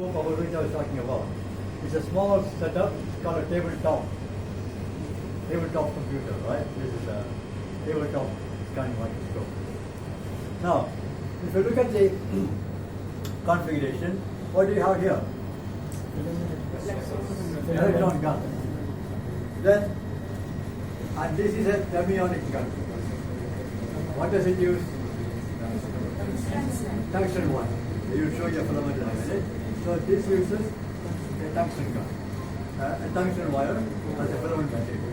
microscope about which I was talking about. It's a small setup, it's called a tabletop computer, right? This is a tabletop scanning microscope. Now, if you look at the configuration, what do you have here? Electron gun. Then, and this is a thermionic gun. What does it use? Tungsten one. You will show you a filament in a minute. So this uses a tungsten gun, a tungsten wire as a filament material.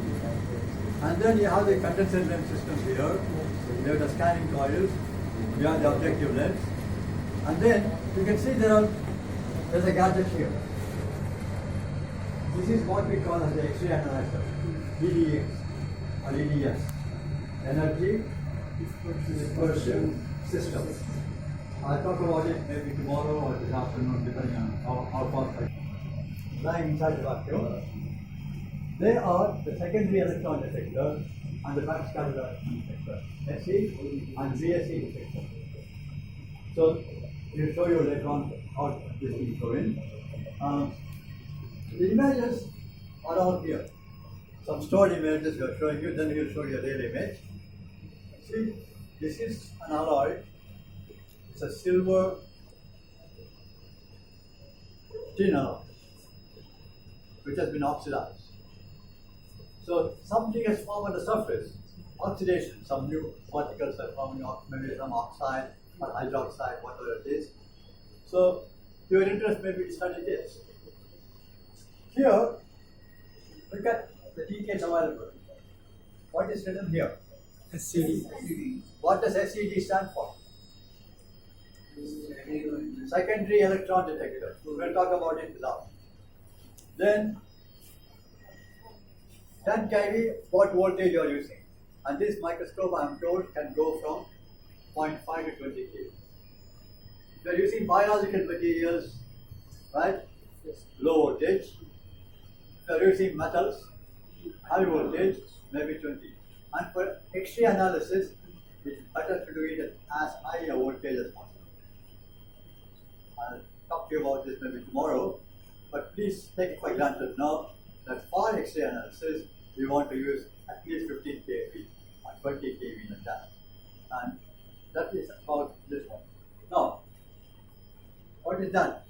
And then you have the condenser lens systems here. You have the scanning coils. You have the objective lens. And then you can see there's a gadget here. This is what we call as the X-ray analyzer, EDS or EDS, energy dispersion system. I'll talk about it maybe tomorrow or this afternoon, depending on how fast I can. Lying inside the vacuum. They are the secondary electron detector and the backscatter electron detector, SE and VSE detector. So we'll show you later on how this will go in. The images are all here. Some stored images we are showing you, then we'll show you a real image. See, this is an alloy. It's a silver tin alloy, which has been oxidized. So something has formed on the surface, oxidation, some new particles are forming, maybe some oxide or hydroxide, whatever it is. So your interest may be to study this. Here, look at the details available. What is written here? SED. What does SED stand for? Secondary electron detector. We'll talk about it now. Then 10 kV, what voltage you are using. And this microscope, I am told, can go from 0.5 to 20 kV. If you are using biological materials, right, low voltage. If you are using metals, high voltage, maybe 20. And for X-ray analysis, it's better to do it as high a voltage as possible. I'll talk to you about this maybe tomorrow, but please take it for granted now that for X-ray analysis, we want to use at least 15 kV or 20 kV like that. And that is about this one. Now, what is that?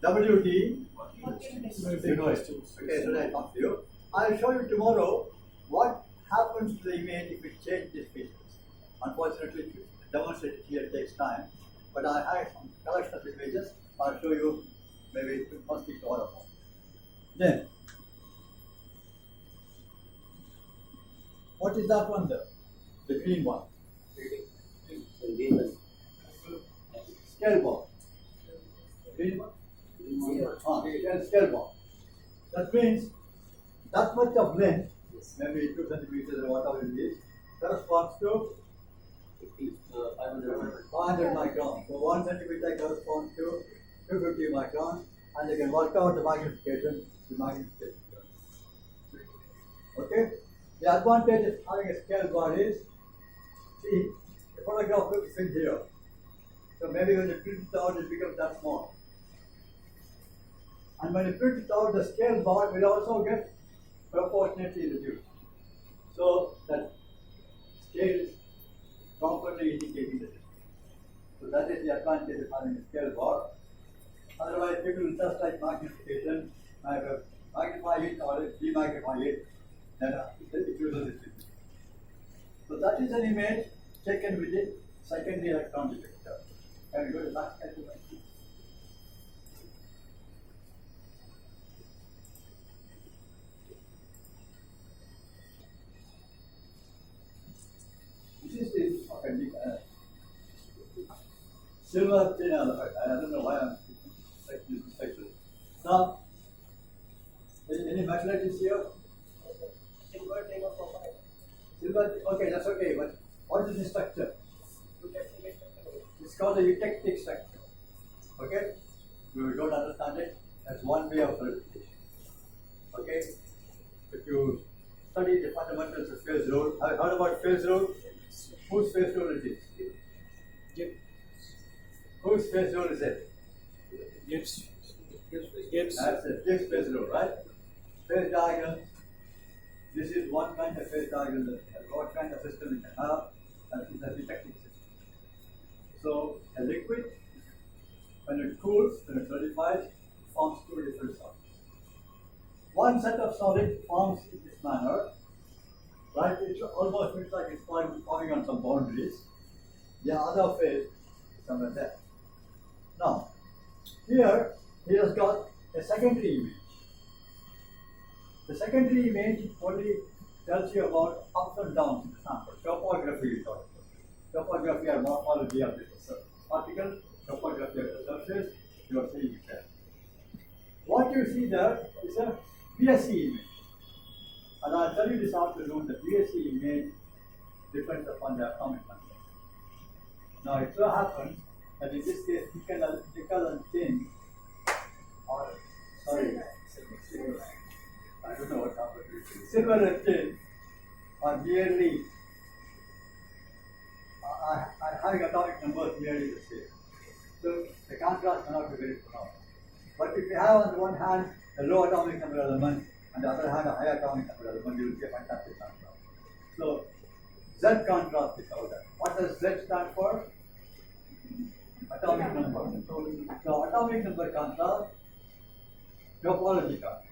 WD, you know it. Okay, so I talk to you. I'll show you tomorrow what happens to the image if we change these features. Unfortunately, to demonstrate it here takes time, but I have some collection of images. I'll show you maybe first week tomorrow. Then, what is that one there? The green one. Scale ball. Green one? Scale ball. That means that much of length, maybe 2 centimeters or whatever it is, corresponds to 500 microns. So 1 centimeter corresponds to 250 microns, and you can work out the magnification. Okay? The advantage of having a scale bar is, see, the photograph looks in here. So maybe when you print it out, it becomes that small. And when you print it out, the scale bar will also get proportionately reduced. So that scale is properly indicating. So that is the advantage of having a scale bar. Otherwise, people will just like magnification, magnify it or demagnify it, then it uses it. So that is an image taken with the secondary electron detector. Can we go to the last calculation? This is the silver tin alloy. I don't know why I'm taking this section. Now, any metallurgists here? Silver, okay, that's okay, but what is the structure? It's called a eutectic structure. Okay? If you don't understand it, that's one way of verification. Okay? If you study the fundamentals of phase rule, have you heard about phase rule? Whose phase rule is it? Whose phase rule is it? Gibbs. That's a Gibbs phase law, right? Phase diagram. This is one kind of phase diagram that what kind of system it can have, and it's a detecting system. So a liquid, when it cools, when it solidifies, forms two different solids. One set of solid forms in this manner, right? It almost looks like it's forming on some boundaries. The other phase is somewhere there. Now, here he has got a secondary image. The secondary image only tells you about ups and downs in the sample. Topography is talking about. Topography or morphology of the particle, topography of the surface, you are seeing it there. What you see there is a BSE image. And I'll tell you this afternoon, the BSE image depends upon the atomic number. Now it so happens that in this case, nickel and tin are, sorry, silver. I don't know what happened. Silver and tin are nearly, are having atomic numbers nearly the same. So the contrast cannot be very pronounced. But if you have on the one hand a low atomic number element, and the other hand a high atomic number element, you will see a fantastic contrast. So Z contrast is out there. What does Z stand for? Atomic number. So atomic number contrast, topology contrast,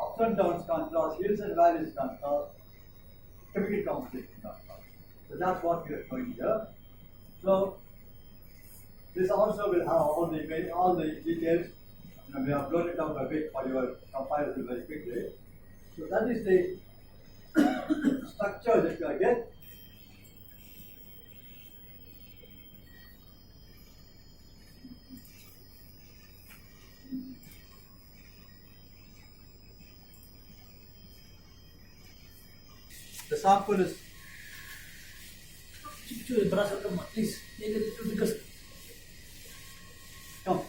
ups and downs contrast, hills and valleys contrast, chemical composition contrast. So that's what we are showing here. So this also will have all the details. We have blown it out a bit for your comparison very quickly. So that is the structure that you get. The sample is. Please, because. Come.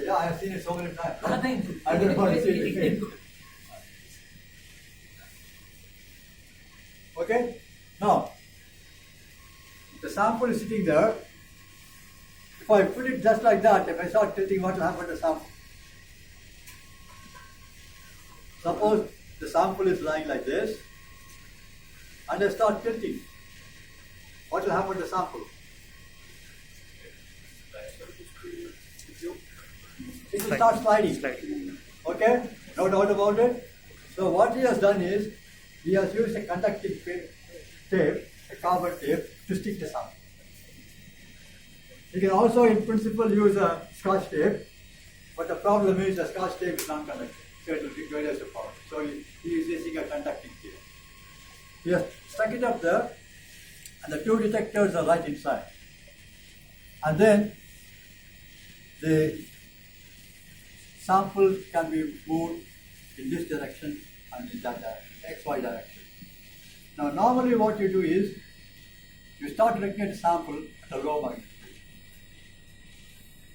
Yeah, I have seen it so many times. I don't want to see it again. Okay? Now, the sample is sitting there. If I put it just like that, if I start tilting, what will happen to the sample? Suppose the sample is lying like this, and I start tilting. What will happen to the sample? It will start sliding. Okay? No doubt about it. So what he has done is, he has used a conducting tape, a carbon tape, to stick the sample. You can also in principle use a scotch tape, but the problem is the scotch tape is non-conducting, so it will require the power. So he is using a conducting tape. He has stuck it up there, and the two detectors are right inside. And then the sample can be moved in this direction and in that direction, XY direction. Now normally what you do is, you start looking at the sample at a low magnification.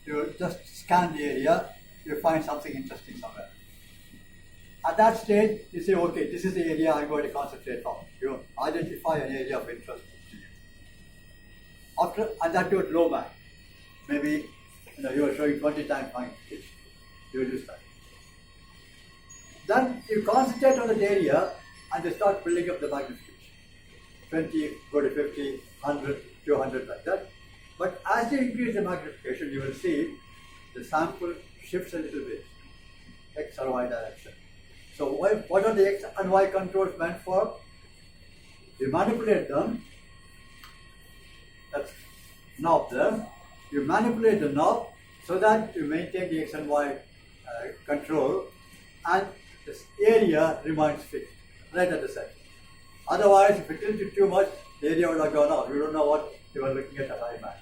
You just scan the area, you find something interesting somewhere. At that stage, you say, okay, this is the area I'm going to concentrate on. You identify an area of interest to you. After, and that you at low mag. Maybe you are showing 20 times magnification. You will use that. Then you concentrate on that area and you start building up the magnification. 20, go to 50, 100, 200 like that. But as you increase the magnification, you will see the sample shifts a little bit, X or Y direction. So what are the X and Y controls meant for? You manipulate them, that's knob there. You manipulate the knob so that you maintain the X and Y control, and this area remains fixed right at the center. Otherwise, if you tilt it too much, the area would have gone out. You don't know what you are looking at high mag.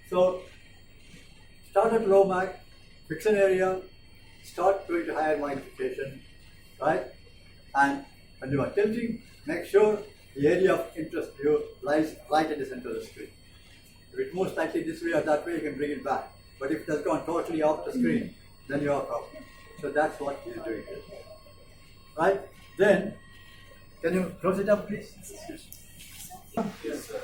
So start at low mag, fix an area, start going to higher magnification, right? And when you are tilting, make sure the area of interest to you lies right at the center of the screen. If it moves slightly this way or that way, you can bring it back. But if it has gone totally off the screen, then you have a problem. So that's what he is doing here. Right? Then, can you close it up, please? Yes, sir.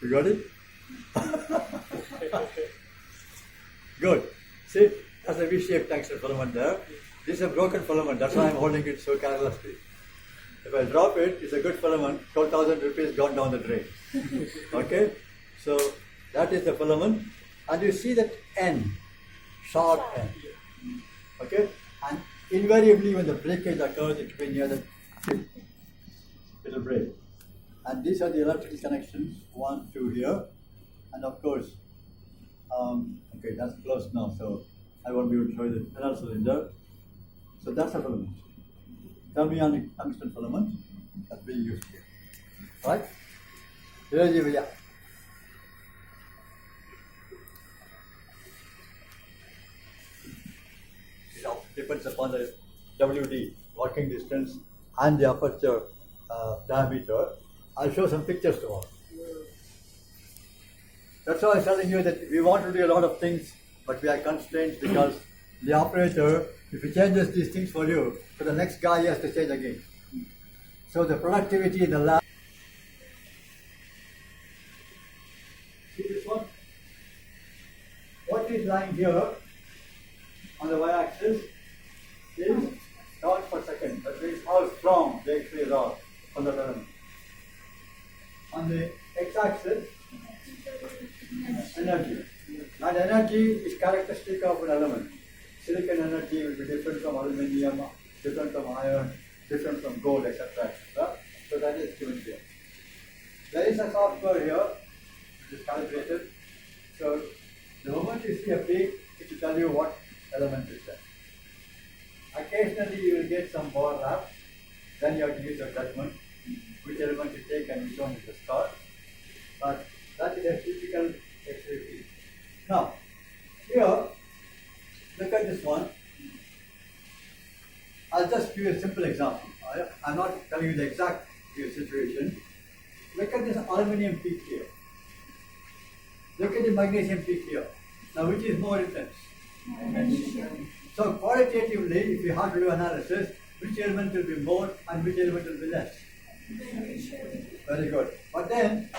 You got it? Good. See, that's a V-shaped tungsten filament there. This is a broken filament, that's why I'm holding it so carelessly. If I drop it, it's a good filament, 12,000 rupees gone down the drain. Okay? So, that is the filament. And you see that N, short N. Okay? And invariably when the breakage occurs, it will be near the tip. It will break. And these are the electrical connections, 1, 2 here. And of course, okay, that's closed now, so I won't be able to show you the inner cylinder. So that's a filament. Thermionic tungsten filament that's being used here. Right? Yeah. It all depends upon the WD, working distance, and the aperture diameter. I'll show some pictures tomorrow. That's why I was telling you that we want to do a lot of things, but we are constrained because the operator, if he changes these things for you, so the next guy has to change again. So the productivity in the lab. See this one? What is lying here on the y-axis is dollars per second. That means how strong the X-rays are on the element. On the x-axis, energy. And energy is characteristic of an element. Silicon energy will be different from aluminium, different from iron, different from gold, etc. So that is given here. There is a software here which is calibrated. So the moment you see a peak, it will tell you what element is there. Occasionally you will get some overlap, then you have to use your judgment, which element you take and which one is the star. But that is a typical X-ray peak. Now, here, look at this one. I'll just give you a simple example. I'm not telling you the exact situation. Look at this aluminium peak here. Look at the magnesium peak here. Now, which is more intense? So, qualitatively, if you have to do analysis, which element will be more and which element will be less? Very good. But then,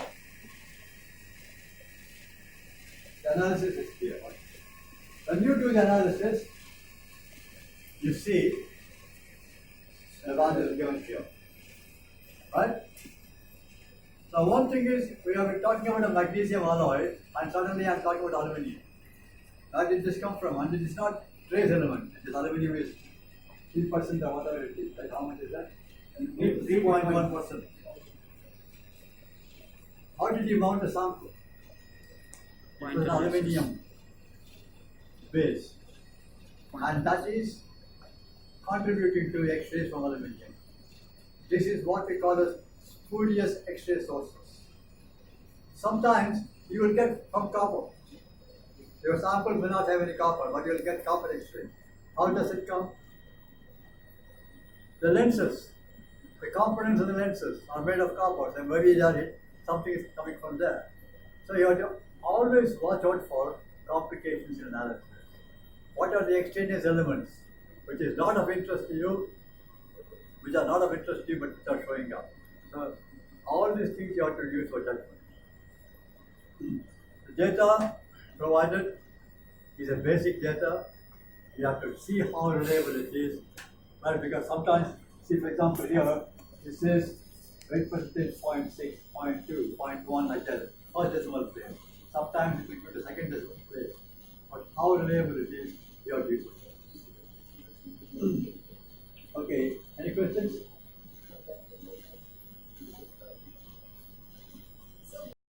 the analysis is clear. When you do the analysis, you see the value is given here. Right? Now, one thing is, we have been talking about a magnesium alloy, and suddenly I'm talking about aluminium. Where did this come from? And it is not trace element. This aluminium is 3% or whatever it is. Like how much is that? 3.1%. How did you mount the sample? It was aluminium base. And that is contributing to X-rays from aluminium. This is what we call as spurious X-ray sources. Sometimes you will get from copper. Your sample may not have any copper, but you will get copper X-ray. How does it come? The lenses, the components of the lenses are made of copper, and where they are hit, something is coming from there. So you have to always watch out for complications in analysis. What are the extraneous elements which is not of interest to you, which are not of interest to you but which are showing up? So all these things you have to use for judgment. The data provided is a basic data. You have to see how reliable it is, right? Because sometimes, see for example here, it says weight percentage 0.6, 0.2, 0.1 like that, first decimal place. Sometimes it will go to second decimal place. But how reliable it is, you have to use it. Okay, any questions?